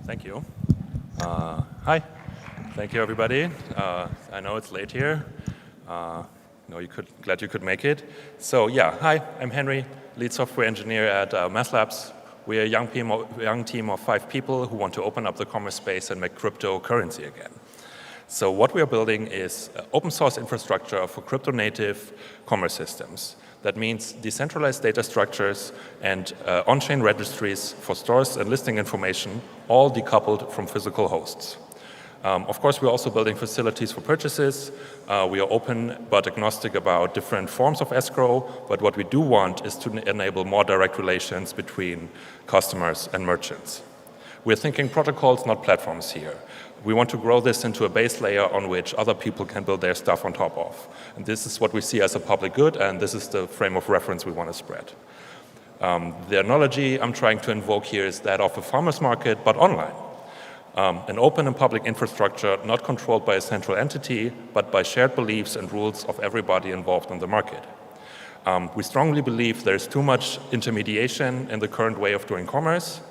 Thank you. Hi. Thank you, everybody. I know it's late here. Glad you could make it. So yeah, hi, I'm Henry, lead software engineer at Math Labs. We're a young team of 5 people who want to open up the commerce space and make cryptocurrency again. So what we are building is open source infrastructure for crypto-native commerce systems. That means decentralized data structures and on-chain registries for stores and listing information, all decoupled from physical hosts. Of course, we're also building facilities for purchases. We are open but agnostic about different forms of escrow, but what we do want is to enable more direct relations between customers and merchants. We're thinking protocols, not platforms here. We want to grow this into a base layer on which other people can build their stuff on top of. And this is what we see as a public good, and this is the frame of reference we want to spread. The analogy I'm trying to invoke here is that of a farmer's market, but online. An open and public infrastructure not controlled by a central entity, but by shared beliefs and rules of everybody involved in the market. We strongly believe there's too much intermediation in the current way of doing commerce.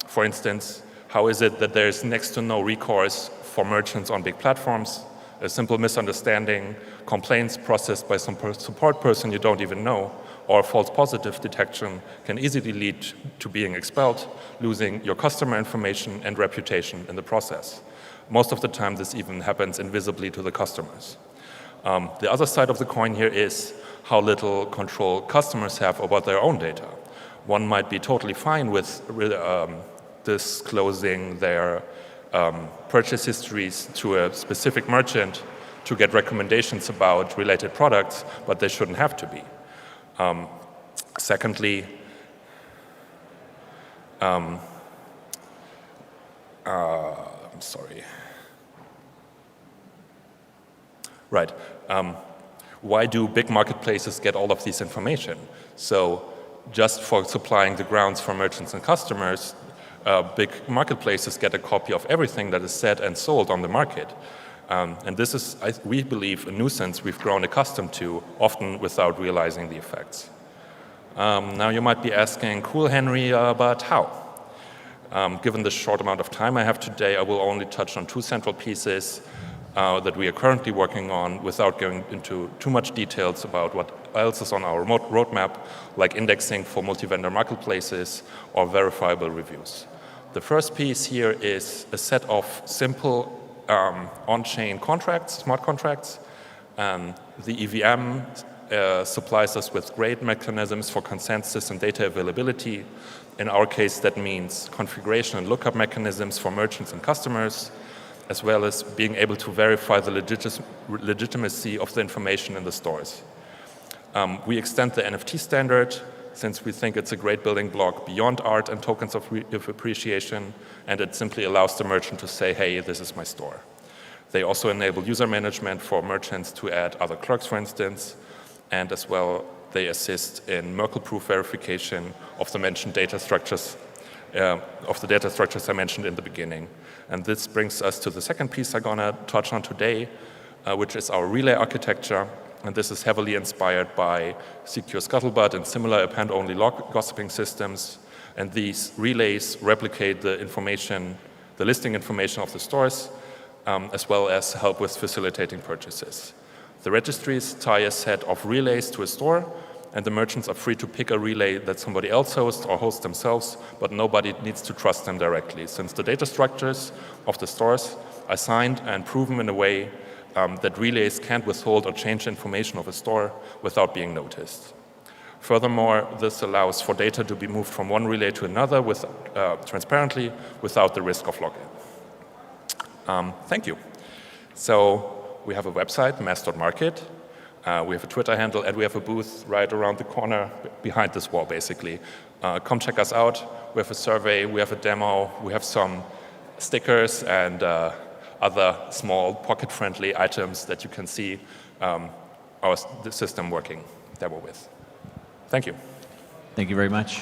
For instance, how is it that there's next to no recourse for merchants on big platforms? A simple misunderstanding, complaints processed by some support person you don't even know, or false positive detection can easily lead to being expelled, losing your customer information and reputation in the process. Most of the time, this even happens invisibly to the customers. The other side of the coin here is how little control customers have about their own data. One might be totally fine with disclosing their purchase histories to a specific merchant to get recommendations about related products, but they shouldn't have to be. Secondly, I'm sorry. Right. Why do big marketplaces get all of this information? So just for supplying the grounds for merchants and customers, big marketplaces get a copy of everything that is said and sold on the market. And this is, we believe, a nuisance we've grown accustomed to, often without realizing the effects. Now you might be asking, cool, Henry, but how? Given the short amount of time I have today, I will only touch on 2 central pieces that we are currently working on without going into too much details about what else is on our roadmap, like indexing for multi-vendor marketplaces or verifiable reviews. The first piece here is a set of simple on-chain contracts, smart contracts. The EVM supplies us with great mechanisms for consensus and data availability. In our case, that means configuration and lookup mechanisms for merchants and customers, as well as being able to verify the legitimacy of the information in the stores. We extend the NFT standard since we think it's a great building block beyond art and tokens of appreciation, and it simply allows the merchant to say, hey, this is my store. They also enable user management for merchants to add other clerks, for instance, and as well, they assist in Merkle-proof verification of the mentioned data structures, I mentioned in the beginning. And this brings us to the second piece I'm gonna touch on today, which is our relay architecture. And this is heavily inspired by Secure Scuttlebutt and similar append-only log gossiping systems. And these relays replicate the listing information of the stores, as well as help with facilitating purchases. The registries tie a set of relays to a store, and the merchants are free to pick a relay that somebody else hosts or hosts themselves, but nobody needs to trust them directly, since the data structures of the stores are signed and proven in a way that relays can't withhold or change information of a store without being noticed. Furthermore, this allows for data to be moved from one relay to another transparently without the risk of login. Thank you. So we have a website, mass.market. We have a Twitter handle, and we have a booth right around the corner behind this wall, basically. Come check us out. We have a survey, we have a demo, we have some stickers and other small pocket-friendly items that you can see the system working demo with. Thank you. Thank you very much.